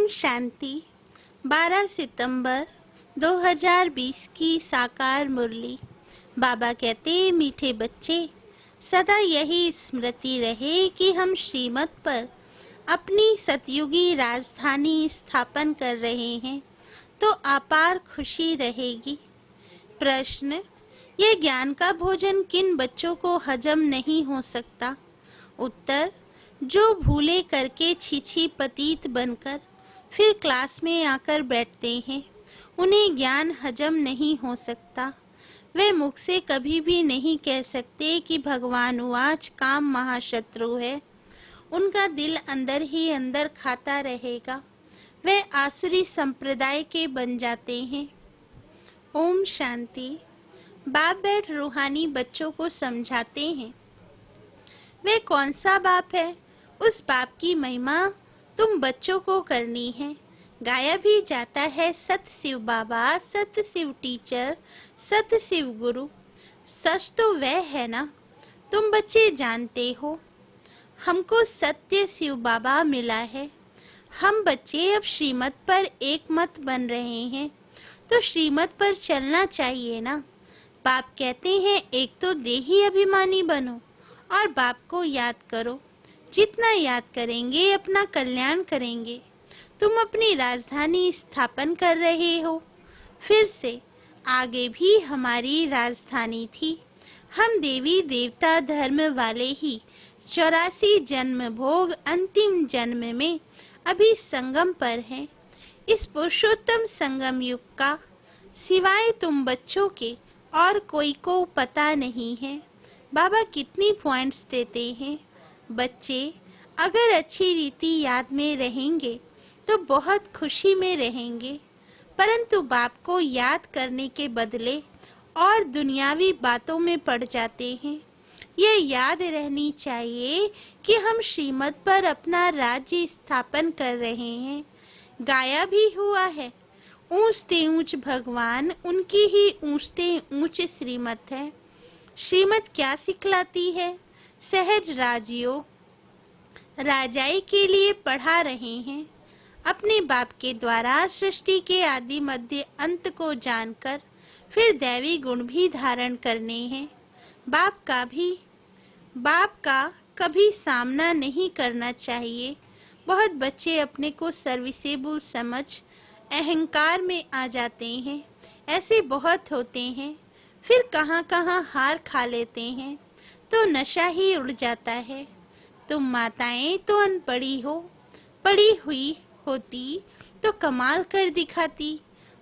ओम शांति। 12 सितंबर 2020 की साकार मुरली। बाबा कहते, मीठे बच्चे, सदा यही स्मृति रहे कि हम श्रीमत पर अपनी सतयुगी राजधानी स्थापन कर रहे हैं, तो अपार खुशी रहेगी। प्रश्न: यह ज्ञान का भोजन किन बच्चों को हजम नहीं हो सकता? उत्तर: जो भूले करके छीछी पतीत बनकर फिर क्लास में आकर बैठते हैं, उन्हें ज्ञान हजम नहीं हो सकता। वे मुख से कभी भी नहीं कह सकते कि भगवान उवाच, काम महाशत्रु है। उनका दिल अंदर ही अंदर खाता रहेगा। वे आसुरी संप्रदाय के बन जाते हैं। ओम शांति। बाप बैठ रूहानी बच्चों को समझाते हैं। वे कौन सा बाप है? उस बाप की महिमा तुम बच्चों को करनी है। गाया भी जाता है, सत शिव बाबा, सत शिव टीचर, सत शिव गुरु। सच तो वह है ना, तुम बच्चे जानते हो। हमको सत्य शिव बाबा मिला है। हम बच्चे अब श्रीमत पर एक मत बन रहे हैं, तो श्रीमत पर चलना चाहिए ना। बाप कहते हैं, एक तो देही अभिमानी बनो और बाप को याद करो। जितना याद करेंगे अपना कल्याण करेंगे। तुम अपनी राजधानी स्थापन कर रहे हो। फिर से आगे भी हमारी राजधानी थी। हम देवी देवता धर्म वाले ही 84 जन्म भोग अंतिम जन्म में अभी संगम पर हैं। इस पुरुषोत्तम संगम युग का सिवाय तुम बच्चों के और कोई को पता नहीं है। बाबा कितनी पॉइंट्स देते हैं। बच्चे अगर अच्छी रीति याद में रहेंगे तो बहुत खुशी में रहेंगे, परंतु बाप को याद करने के बदले और दुनियावी बातों में पड़ जाते हैं। यह याद रहनी चाहिए कि हम श्रीमत पर अपना राज्य स्थापन कर रहे हैं। गाया भी हुआ है, ऊंचते ऊंच भगवान, उनकी ही ऊंचते ऊंच श्रीमत है। श्रीमत क्या सिखलाती है? सहज राजयोग राजाई के लिए पढ़ा रहे हैं। अपने बाप के द्वारा सृष्टि के आदि मध्य अंत को जानकर फिर दैवी गुण भी धारण करने हैं। बाप का कभी सामना नहीं करना चाहिए। बहुत बच्चे अपने को सर्विसेबल समझ अहंकार में आ जाते हैं। ऐसे बहुत होते हैं, फिर कहाँ कहाँ हार खा लेते हैं, तो नशा ही उड़ जाता है। तुम माताएं तो अनपढ़ी हो, पढ़ी हुई होती तो कमाल कर दिखाती।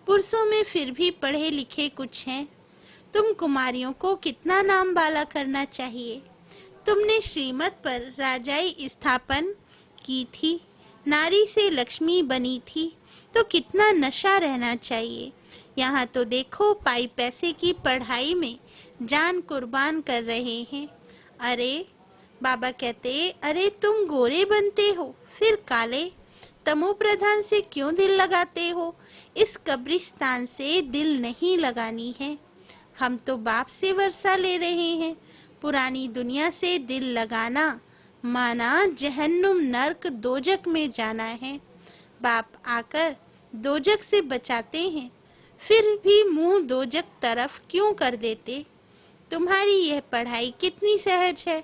पुरुषों में फिर भी पढ़े लिखे कुछ हैं। तुम कुमारियों को कितना नाम बाला करना चाहिए। तुमने श्रीमत पर राजाई स्थापन की थी, नारी से लक्ष्मी बनी थी, तो कितना नशा रहना चाहिए। यहाँ तो देखो, पाई पैसे की पढ़ाई में जान कुर्बान कर रहे हैं। अरे बाबा कहते, अरे तुम गोरे बनते हो फिर काले, तमो प्रधान से क्यों दिल लगाते हो? इस कब्रिस्तान से दिल नहीं लगानी है। हम तो बाप से वर्षा ले रहे हैं। पुरानी दुनिया से दिल लगाना माना जहन्नुम नरक दोजक में जाना है। बाप आकर दोजक से बचाते हैं, फिर भी मुंह दोजक तरफ क्यों कर देते? तुम्हारी यह पढ़ाई कितनी सहज है।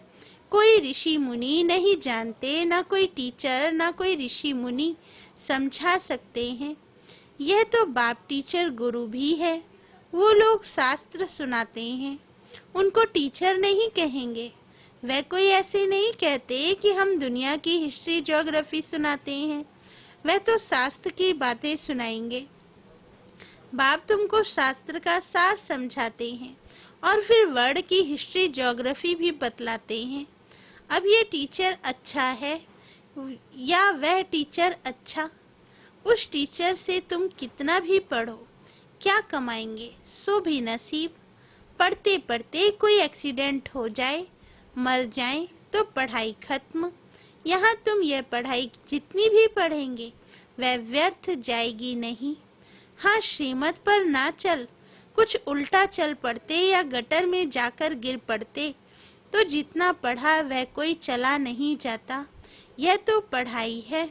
कोई ऋषि मुनि नहीं जानते, ना कोई टीचर, ना कोई ऋषि मुनि समझा सकते हैं। यह तो बाप टीचर गुरु भी है। वो लोग शास्त्र सुनाते हैं, उनको टीचर नहीं कहेंगे। वह कोई ऐसे नहीं कहते कि हम दुनिया की हिस्ट्री ज्योग्राफी सुनाते हैं। वह तो शास्त्र की बातें सुनाएंगे। बाप तुमको शास्त्र का सार समझाते हैं और फिर वर्ड की हिस्ट्री ज्योग्राफी भी बतलाते हैं। अब ये टीचर अच्छा है या वह टीचर अच्छा? उस टीचर से तुम कितना भी पढ़ो, क्या कमाएंगे? सो भी नसीब। पढ़ते पढ़ते कोई एक्सीडेंट हो जाए, मर जाए, तो पढ़ाई खत्म। यहाँ तुम यह पढ़ाई जितनी भी पढ़ेंगे वह व्यर्थ जाएगी नहीं। हाँ, श्रीमत पर ना चल कुछ उल्टा चल पड़ते या गटर में जाकर गिर पड़ते तो जितना पढ़ा वह कोई चला नहीं जाता। यह तो पढ़ाई है।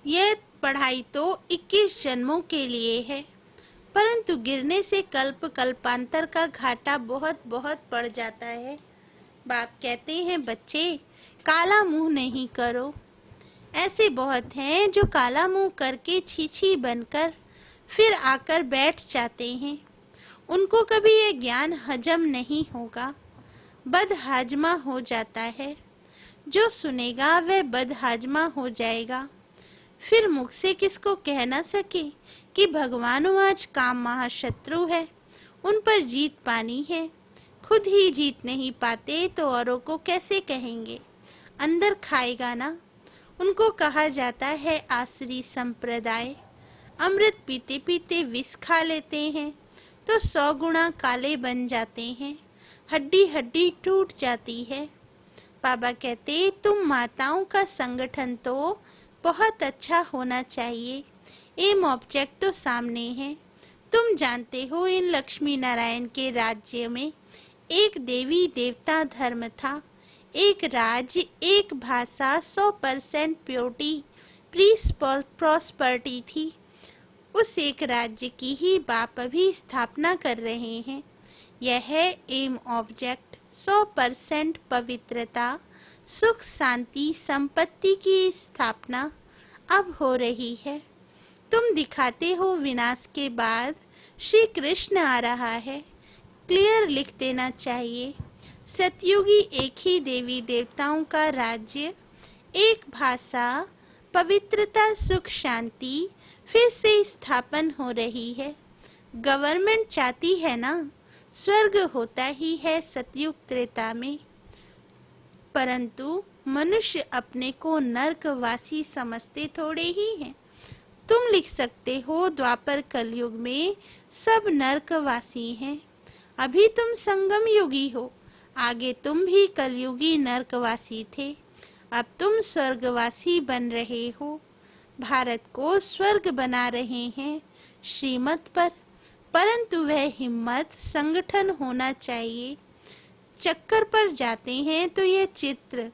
यह पढ़ाई तो 21 जन्मों के लिए है, परंतु गिरने से कल्पांतर का घाटा बहुत बहुत पड़ जाता है। बाप कहते हैं बच्चे, काला मुंह नहीं करो। ऐसे बहुत हैं जो काला मुंह करके छीछी बनकर फिर आकर बैठ जाते हैं। उनको कभी ये ज्ञान हजम नहीं होगा, बदहाजमा हो जाता है। जो सुनेगा वह बदहाजमा हो जाएगा। फिर मुख से किसको कह ना सके कि भगवान आज काम महाशत्रु है, उन पर जीत पानी है। खुद ही जीत नहीं पाते तो औरों को कैसे कहेंगे? अंदर खाएगा ना। उनको कहा जाता है आसुरी संप्रदाय। अमृत पीते पीते विष खा लेते हैं तो 100 गुना काले बन जाते हैं, हड्डी हड्डी टूट जाती है। बाबा कहते तुम माताओं का संगठन तो बहुत अच्छा होना चाहिए। एम ऑब्जेक्ट तो सामने है। तुम जानते हो इन लक्ष्मी नारायण के राज्य में एक देवी देवता धर्म था, एक राज्य, एक भाषा, 100% प्योरिटी, पीस प्रॉस्पर्टी थी। उस एक राज्य की ही बाप अभी स्थापना कर रहे हैं। यह है एम ऑब्जेक्ट, 100% पवित्रता, सुख, शांति, संपत्ति की स्थापना अब हो रही है। तुम दिखाते हो विनाश के बाद श्री कृष्ण आ रहा है। क्लियर लिख देना चाहिए। सतयुगी एक ही देवी देवताओं का राज्य, एक भाषा, पवित्रता, सुख, शांति फिर से स्थापन हो रही है। गवर्नमेंट चाहती है ना, स्वर्ग होता ही है सतयुग त्रेता में, परंतु मनुष्य अपने को नरकवासी समझते थोड़े ही हैं। तुम लिख सकते हो द्वापर कलयुग में सब नरकवासी हैं। अभी तुम संगम युगी हो, आगे तुम भी कलयुगी नरकवासी थे, अब तुम स्वर्गवासी बन रहे हो। भारत को स्वर्ग बना रहे हैं श्रीमत पर, परंतु वह हिम्मत संगठन होना चाहिए। चक्कर पर जाते हैं तो यह चित्र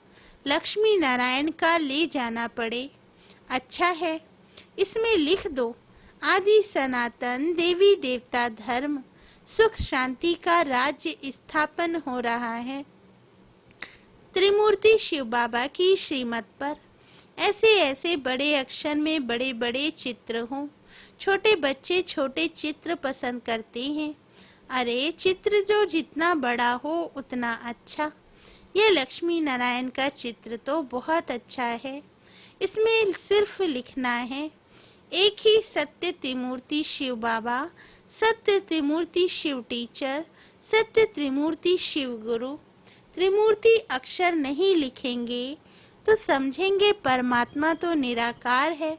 लक्ष्मी नारायण का ले जाना पड़े। अच्छा है, इसमें लिख दो आदि सनातन देवी देवता धर्म, सुख शांति का राज्य स्थापन हो रहा है। त्रिमूर्ति शिव बाबा की श्रीमत पर ऐसे ऐसे बड़े अक्षर में बड़े बड़े चित्र हों। छोटे बच्चे छोटे चित्र पसंद करते हैं। अरे चित्र जो जितना बड़ा हो उतना अच्छा। यह लक्ष्मी नारायण का चित्र तो बहुत अच्छा है। इसमें सिर्फ लिखना है एक ही सत्य त्रिमूर्ति शिव बाबा, सत्य त्रिमूर्ति शिव टीचर, सत्य त्रिमूर्ति शिव गुरु। त्रिमूर्ति अक्षर नहीं लिखेंगे तो समझेंगे परमात्मा तो निराकार है।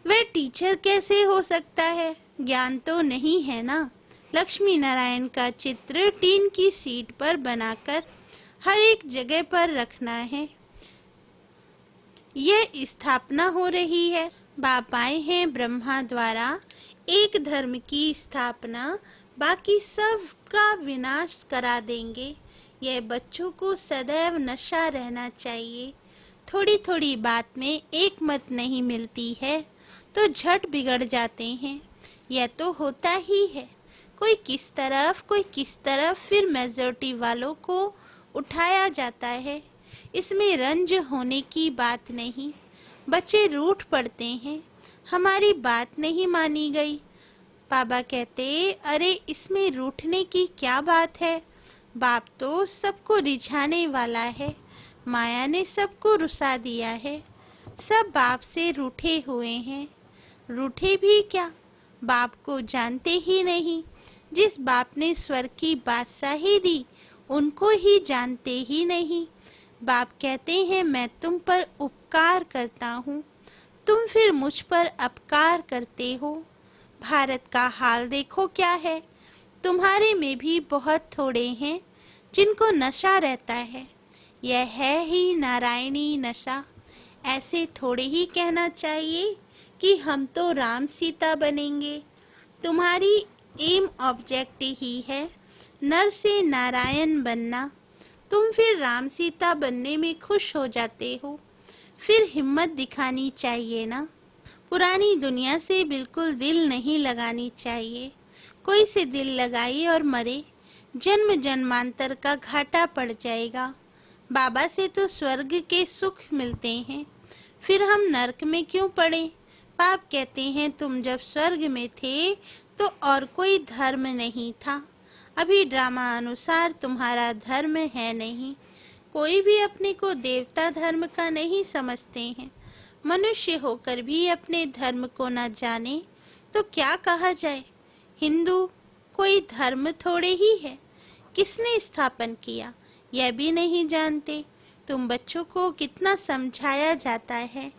वह टीचर कैसे हो सकता है? ज्ञान तो नहीं है ना। लक्ष्मी नारायण का चित्र टीन की सीट पर बनाकर हर एक जगह पर रखना है। यह स्थापना हो रही है। बाप आए हैं ब्रह्मा द्वारा एक धर्म की स्थापना, बाकी सब का विनाश करा देंगे। यह बच्चों को सदैव नशा रहना चाहिए। थोड़ी थोड़ी बात में एक मत नहीं मिलती है तो झट बिगड़ जाते हैं। यह तो होता ही है। कोई किस तरफ फिर मेजॉरिटी वालों को उठाया जाता है। इसमें रंज होने की बात नहीं। बच्चे रूठ पड़ते हैं, हमारी बात नहीं मानी गई। बाबा कहते अरे इसमें रूठने की क्या बात है? बाप तो सबको रिझाने वाला है। माया ने सबको रुसा दिया है। सब बाप से रूठे हुए हैं। रूठे भी क्या, बाप को जानते ही नहीं। जिस बाप ने स्वर्ग की बादशाही दी उनको ही जानते ही नहीं। बाप कहते हैं मैं तुम पर उपकार करता हूँ, तुम फिर मुझ पर अपकार करते हो। भारत का हाल देखो क्या है। तुम्हारे में भी बहुत थोड़े हैं जिनको नशा रहता है। यह है ही नारायणी नशा। ऐसे थोड़े ही कहना चाहिए कि हम तो राम सीता बनेंगे। तुम्हारी एम ऑब्जेक्ट ही है नर से नारायण बनना। तुम फिर राम सीता बनने में खुश हो जाते हो। फिर हिम्मत दिखानी चाहिए ना। पुरानी दुनिया से बिल्कुल दिल नहीं लगानी चाहिए। कोई से दिल लगाई और मरे, जन्म जन्मांतर का घाटा पड़ जाएगा। बाबा से तो स्वर्ग के सुख मिलते हैं, फिर हम नरक में क्यों पड़े। पाप कहते हैं तुम जब स्वर्ग में थे तो और कोई धर्म नहीं था। अभी ड्रामा अनुसार तुम्हारा धर्म है नहीं। कोई भी अपने को देवता धर्म का नहीं समझते हैं। मनुष्य होकर भी अपने धर्म को न जाने तो क्या कहा जाए। हिंदू कोई धर्म थोड़े ही है, किसने स्थापन किया यह भी नहीं जानते। तुम बच्चों को कितना समझाया जाता है।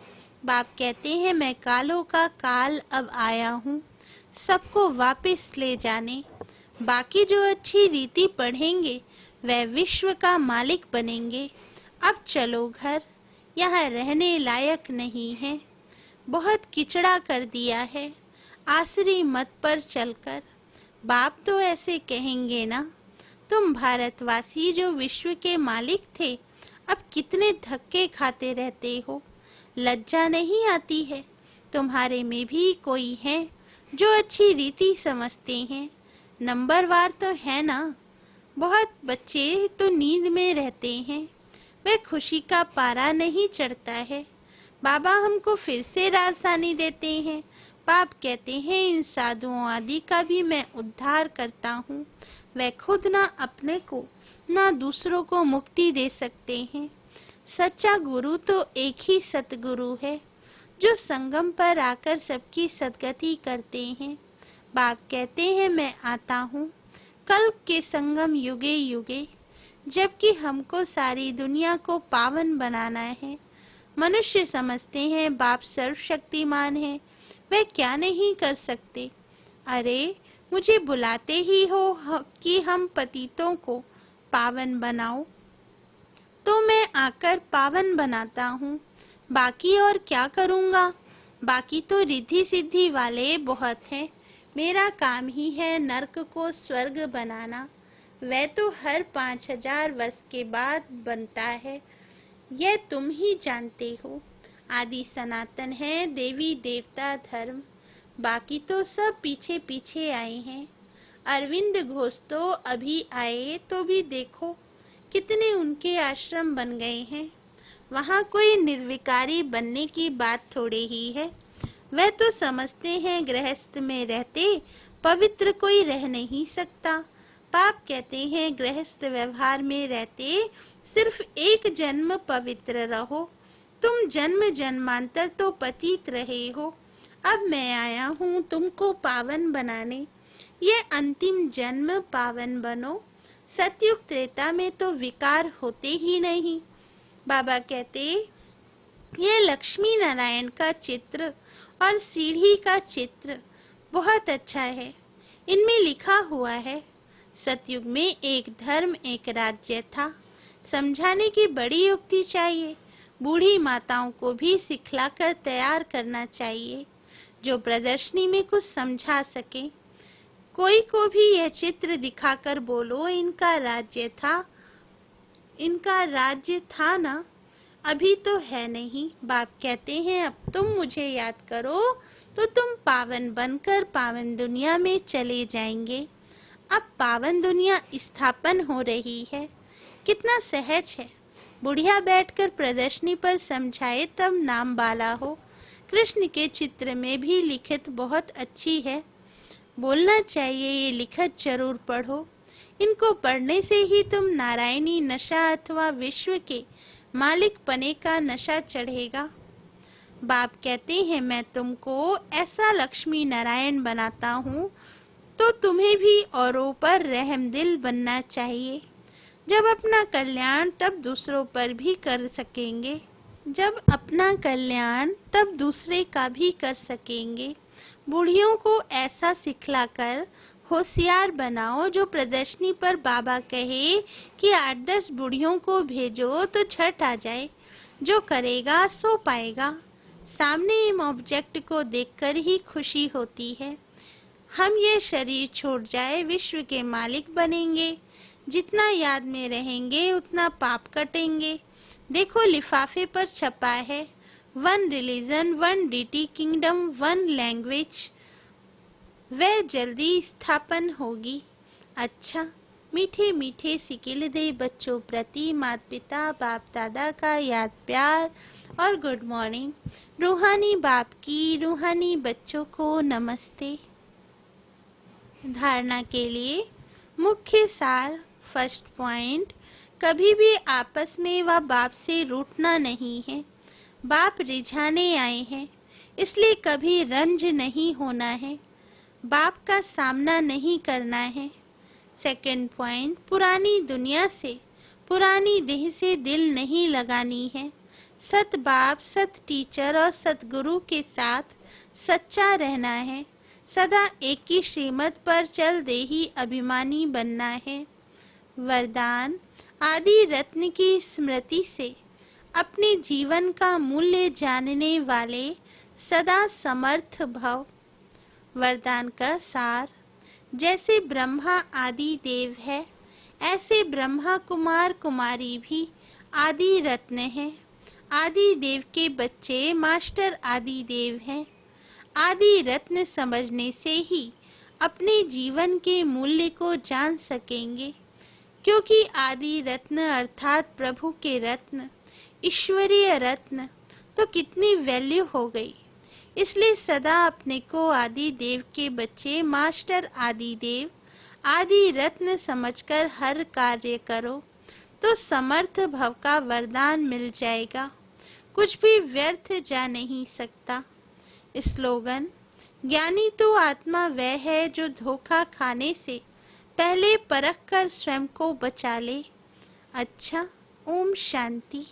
बाप कहते हैं मैं कालों का काल अब आया हूँ, सबको वापस ले जाने। बाकी जो अच्छी रीति पढ़ेंगे वह विश्व का मालिक बनेंगे। अब चलो घर, यहाँ रहने लायक नहीं है। बहुत किचड़ा कर दिया है आसरी मत पर चलकर। बाप तो ऐसे कहेंगे ना। तुम भारतवासी जो विश्व के मालिक थे, अब कितने धक्के खाते रहते हो। लज्जा नहीं आती है। तुम्हारे में भी कोई है जो अच्छी रीति समझते हैं। नंबरवार तो है ना। बहुत बच्चे तो नींद में रहते हैं, वह खुशी का पारा नहीं चढ़ता है। बाबा हमको फिर से राजधानी देते हैं। बाप कहते हैं इन साधुओं आदि का भी मैं उद्धार करता हूँ। वह खुद ना अपने को ना दूसरों को मुक्ति दे सकते हैं। सच्चा गुरु तो एक ही सतगुरु है जो संगम पर आकर सबकी सद्गति करते हैं। बाप कहते हैं मैं आता हूँ कल्प के संगम युगे युगे, जबकि हमको सारी दुनिया को पावन बनाना है। मनुष्य समझते हैं बाप सर्वशक्तिमान है, वे क्या नहीं कर सकते। अरे मुझे बुलाते ही हो कि हम पतितों को पावन बनाओ, तो मैं आकर पावन बनाता हूँ। बाकी और क्या करूँगा। बाकी तो रिद्धि सिद्धि वाले बहुत हैं। मेरा काम ही है नरक को स्वर्ग बनाना। वह तो हर 5000 वर्ष के बाद बनता है, यह तुम ही जानते हो। आदि सनातन है देवी देवता धर्म, बाकी तो सब पीछे पीछे आए हैं। अरविंद घोष तो अभी आए तो भी देखो कितने उनके आश्रम बन गए हैं। वहाँ कोई निर्विकारी बनने की बात थोड़ी ही है। वह तो समझते हैं गृहस्थ में रहते पवित्र कोई रह नहीं सकता। पाप कहते हैं गृहस्थ व्यवहार में रहते सिर्फ एक जन्म पवित्र रहो। तुम जन्म जन्मांतर तो पतित रहे हो, अब मैं आया हूँ तुमको पावन बनाने। ये अंतिम जन्म पावन बनो। सतयुग त्रेता में तो विकार होते ही नहीं। बाबा कहते ये लक्ष्मी नारायण का चित्र और सीढ़ी का चित्र बहुत अच्छा है। इनमें लिखा हुआ है सतयुग में एक धर्म एक राज्य था। समझाने की बड़ी युक्ति चाहिए। बूढ़ी माताओं को भी सिखलाकर तैयार करना चाहिए जो प्रदर्शनी में कुछ समझा सके। कोई को भी यह चित्र दिखाकर बोलो इनका राज्य था ना। अभी तो है नहीं। बाप कहते हैं अब तुम मुझे याद करो तो तुम पावन बनकर पावन दुनिया में चले जाएंगे। अब पावन दुनिया स्थापन हो रही है, कितना सहज है। बुढ़िया बैठकर प्रदर्शनी पर समझाए तब नाम बाला हो। कृष्ण के चित्र में भी लिखित बहुत अच्छी है। बोलना चाहिए ये लिखत जरूर पढ़ो। इनको पढ़ने से ही तुम नारायणी नशा अथवा विश्व के मालिक पने का नशा चढ़ेगा। बाप कहते हैं मैं तुमको ऐसा लक्ष्मी नारायण बनाता हूँ तो तुम्हें भी औरों पर रहमदिल बनना चाहिए। जब अपना कल्याण तब दूसरों पर भी कर सकेंगे। जब अपना कल्याण तब दूसरे का भी कर सकेंगे। बूढ़ियों को ऐसा सिखलाकर होशियार बनाओ जो प्रदर्शनी पर बाबा कहे कि 8-10 बूढ़ियों को भेजो तो छठ आ जाए। जो करेगा सो पाएगा। सामने इन ऑब्जेक्ट को देखकर ही खुशी होती है। हम ये शरीर छोड़ जाए विश्व के मालिक बनेंगे। जितना याद में रहेंगे उतना पाप कटेंगे। देखो लिफाफे पर छपा है, 1 रिलीजन 1 डीटी किंगडम 1 लैंग्वेज, वह जल्दी स्थापन होगी। अच्छा, मीठे मीठे सिकिल दे बच्चों प्रति माता पिता बाप दादा का याद प्यार और गुड मॉर्निंग। रूहानी बाप की रूहानी बच्चों को नमस्ते। धारणा के लिए मुख्य सार, फर्स्ट पॉइंट, कभी भी आपस में व बाप से रूठना नहीं है। बाप रिझाने आए हैं, इसलिए कभी रंज नहीं होना है, बाप का सामना नहीं करना है। सेकंड पॉइंट, पुरानी दुनिया से पुरानी देह से दिल नहीं लगानी है। सत बाप, सत टीचर और सतगुरु के साथ सच्चा रहना है। सदा एक ही श्रीमत पर चल दे ही अभिमानी बनना है। वरदान, आदि रत्न की स्मृति से अपने जीवन का मूल्य जानने वाले सदा समर्थ भव। वरदान का सार, जैसे ब्रह्मा आदि देव है, ऐसे ब्रह्मा कुमार कुमारी भी आदि रत्न हैं। आदि देव के बच्चे मास्टर आदि देव हैं। आदि रत्न समझने से ही अपने जीवन के मूल्य को जान सकेंगे, क्योंकि आदि रत्न अर्थात प्रभु के रत्न, ईश्वरीय रत्न, तो कितनी वैल्यू हो गई। इसलिए सदा अपने को आदि देव के बच्चे मास्टर आदि देव, आदि रत्न समझकर हर कार्य करो, तो समर्थ भव का वरदान मिल जाएगा। कुछ भी व्यर्थ जा नहीं सकता। स्लोगन, ज्ञानी तो आत्मा वह है जो धोखा खाने से पहले परख कर स्वयं को बचा ले। अच्छा, ओम शांति।